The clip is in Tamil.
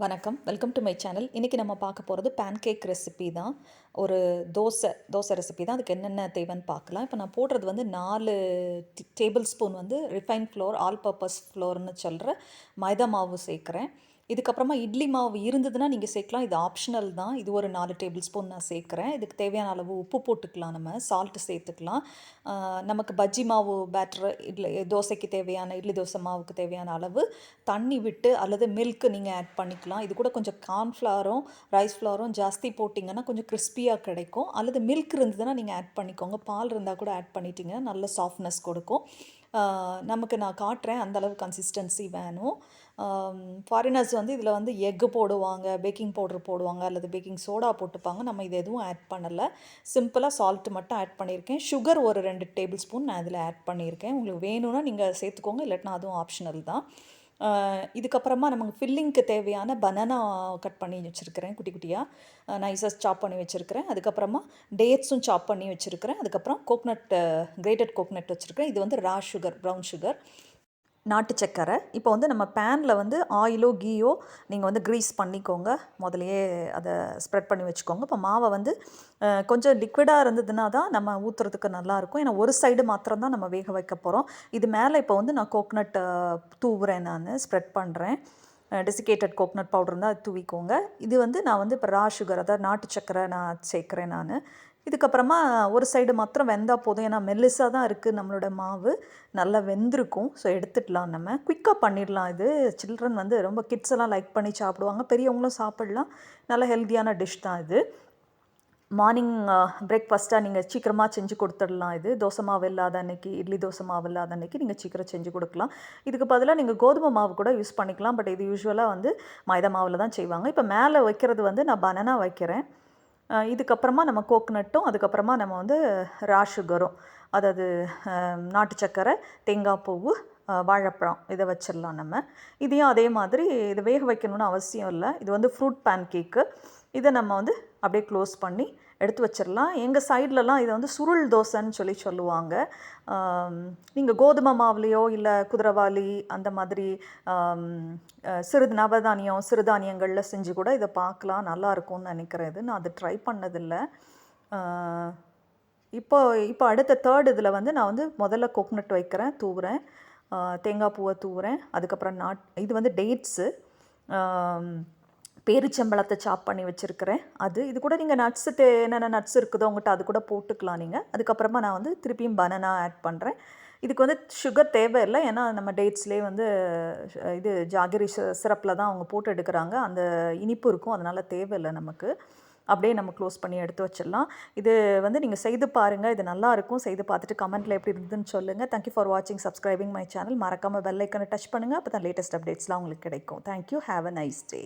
வணக்கம். Welcome to my channel. இன்றைக்கி நம்ம பார்க்க போகிறது பேன்கேக் ரெசிபி தான். ஒரு தோசை ரெசிபி தான். அதுக்கு என்னென்ன தேவைன்னு பார்க்கலாம். இப்போ நான் போடுறது வந்து 4 டேபிள் ஸ்பூன் வந்து ரிஃபைன் ஃப்ளோர், ஆல் பர்பஸ் ஃப்ளோர்னு சொல்கிற மைதா மாவு சேர்க்குறேன். இதுக்கப்புறமா இட்லி மாவு இருந்ததுன்னா நீங்கள் சேர்க்கலாம். இது ஆப்ஷனல் தான். இது ஒரு 4 டேபிள் ஸ்பூன் நான் சேர்க்குறேன். இதுக்கு தேவையான அளவு உப்பு போட்டுக்கலாம், நம்ம சால்ட்டு சேர்த்துக்கலாம். நமக்கு பஜ்ஜி மாவு பேட்டர், தோசைக்கு தேவையான இட்லி தோசை மாவுக்கு தேவையான அளவு தண்ணி விட்டு அல்லது மில்க் நீங்கள் ஆட் பண்ணிக்கலாம். இது கூட கொஞ்சம் கார்ன்ஃப்ளவரும் ரைஸ் ஃப்ளவரும் ஜாஸ்தி போட்டிங்கன்னா கொஞ்சம் கிறிஸ்பியாக கிடைக்கும். அல்லது மில்க் இருந்ததுன்னா நீங்கள் ஆட் பண்ணிக்கோங்க. பால் இருந்தால் கூட ஆட் பண்ணிட்டீங்கன்னா நல்ல சாஃப்ட்னஸ் கொடுக்கும். நமக்கு நான் காட்டுறேன் அந்தளவு கன்சிஸ்டன்சி வேணும். ஃபாரினர்ஸ் வந்து இதில் வந்து எக்கு போடுவாங்க, பேக்கிங் பவுடர் போடுவாங்க, அல்லது பேக்கிங் சோடா போட்டுப்பாங்க. நம்ம இது எதுவும் ஆட் பண்ணலை. சிம்பிளாக சால்ட்டு மட்டும் ஆட் பண்ணியிருக்கேன். சுகர் ஒரு 2 டேபிள் ஸ்பூன் நான் இதில் ஆட் பண்ணியிருக்கேன். உங்களுக்கு வேணும்னா நீங்கள் சேர்த்துக்கோங்க, இல்லாட்டினா அதுவும் ஆப்ஷனல் தான். இதுக்கப்புறமா நமக்கு ஃபில்லிங்க்கு தேவையான பனானா கட் பண்ணி வச்சுருக்கிறேன், குட்டி குட்டியாக நைஸாக சாப் பண்ணி வச்சுருக்கிறேன். அதுக்கப்புறமா டேட்ஸும் சாப் பண்ணி வச்சுருக்கிறேன். அதுக்கப்புறம் கிரேட்டட் கோக்னட் வச்சுருக்கிறேன். இது வந்து ப்ரௌன் சுகர், நாட்டு சக்கரை. இப்போ வந்து நம்ம பேனில் வந்து ஆயிலோ கீயோ நீங்கள் வந்து க்ரீஸ் பண்ணிக்கோங்க. முதலையே அதை ஸ்ப்ரெட் பண்ணி வச்சுக்கோங்க. இப்போ மாவை வந்து கொஞ்சம் லிக்விடாக இருந்ததுன்னா தான் நம்ம ஊற்றுறதுக்கு நல்லாயிருக்கும். ஏன்னா ஒரு சைடு மாத்திரம் தான் நம்ம வேக வைக்க போகிறோம். இது மேலே இப்போ வந்து நான் கோக்னட் தூவுறேன், நான் ஸ்ப்ரெட் பண்ணுறேன். டெசிகேட்டட் கோக்னட் பவுடர் தான் அது தூவிக்கோங்க. இது வந்து நான் வந்து இப்போ சுகர், அதாவது நாட்டு சக்கரை நான் சேர்க்குறேன் நான். இதுக்கப்புறமா ஒரு சைடு மாத்திரம் வெந்தால் போதும். ஏன்னா மெல்லிஸாக தான் இருக்குது நம்மளோட மாவு, நல்லா வெந்திருக்கும். ஸோ எடுத்துடலாம், நம்ம குயிக்காக பண்ணிடலாம். இது சில்ட்ரன் வந்து ரொம்ப கிட்ஸ் எல்லாம் லைக் பண்ணி சாப்பிடுவாங்க, பெரியவங்களும் சாப்பிடலாம். நல்ல ஹெல்த்தியான டிஷ் தான் இது. மார்னிங் பிரேக்ஃபாஸ்ட்டாக நீங்கள் சீக்கிரமாக செஞ்சு கொடுத்துடலாம். இது தோசை மாவு இல்லாத அன்றைக்கி, இட்லி தோசை மாவு இல்லாத அன்றைக்கி நீங்கள் சீக்கிரம் செஞ்சு கொடுக்கலாம். இதுக்கு பதிலாக நீங்கள் கோதுமை மாவு கூட யூஸ் பண்ணிக்கலாம். பட் இது யூஸ்வலாக வந்து மைதா மாவில் தான் செய்வாங்க. இப்போ மேலே வைக்கிறது வந்து நான் பனானா வைக்கிறேன். இதுக்கப்புறமா நம்ம கோக்னட்டும், அதுக்கப்புறமா நம்ம வந்து சுகரும், அதாவது நாட்டு சக்கரை, தேங்காய் பூவு, வாழைப்பழம், இதை வச்சிடலாம் நம்ம. இதையும் அதே மாதிரி இதை வேக வைக்கணும்னு அவசியம் இல்லை. இது வந்து ஃப்ரூட் பேன்கேக்கு. இதை நம்ம வந்து அப்படியே க்ளோஸ் பண்ணி எடுத்து வச்சிடலாம். எங்கள் சைட்லலாம் இதை வந்து சுருள் தோசைன்னு சொல்லுவாங்க. நீங்கள் கோதுமை மாவுலேயோ இல்லை குதிரைவாலி அந்த மாதிரி சிறுதானியங்களில் செஞ்சு கூட இதை பார்க்கலாம், நல்லாயிருக்கும்னு நினைக்கிறேன். இது நான் அதை ட்ரை பண்ணதில்லை. இப்போ அடுத்த தேர்ட் இதில் வந்து நான் வந்து முதல்ல கோக்னட் வைக்கிறேன், தூவுறேன், தேங்காய் பூவை தூவுறேன். அதுக்கப்புறம் இது வந்து டேட்ஸு, பேரிச்சம்பழத்தை சாப் பண்ணி வச்சுருக்கிறேன். இது கூட நீங்கள் என்னென்ன நட்ஸ் இருக்குதோ உங்கள்கிட்ட அது கூட போட்டுக்கலாம் நீங்கள். அதுக்கப்புறமா நான் வந்து திருப்பியும் பனானா ஆட் பண்ணுறேன். இதுக்கு வந்து சுகர் தேவையில்லை, ஏன்னா நம்ம டேட்ஸ்லேயே வந்து இது ஜாகிரி சிரப்பில் தான் அவங்க போட்டு எடுக்கிறாங்க. அந்த இனிப்பு இருக்கும், அதனால் தேவையில்லை நமக்கு. அப்படியே நம்ம க்ளோஸ் பண்ணி எடுத்து வச்சிடலாம். இது வந்து நீங்கள் செய்து பாருங்கள், இது நல்லாயிருக்கும். செய்து பார்த்துட்டு கமெண்ட்டில் எப்படி இருந்ததுன்னு சொல்லுங்கள். தேங்க்யூ ஃபார் வாட்சிங், சப்ஸ்கிரைபிங் மை சேனல். மறக்காமல் பெல் ஐக்கனை டச் பண்ணுங்கள், அப்போ தான் லேட்டஸ்ட் அப்டேட்ஸ்லாம் உங்களுக்கு கிடைக்கும். Thank you. Have a nice day.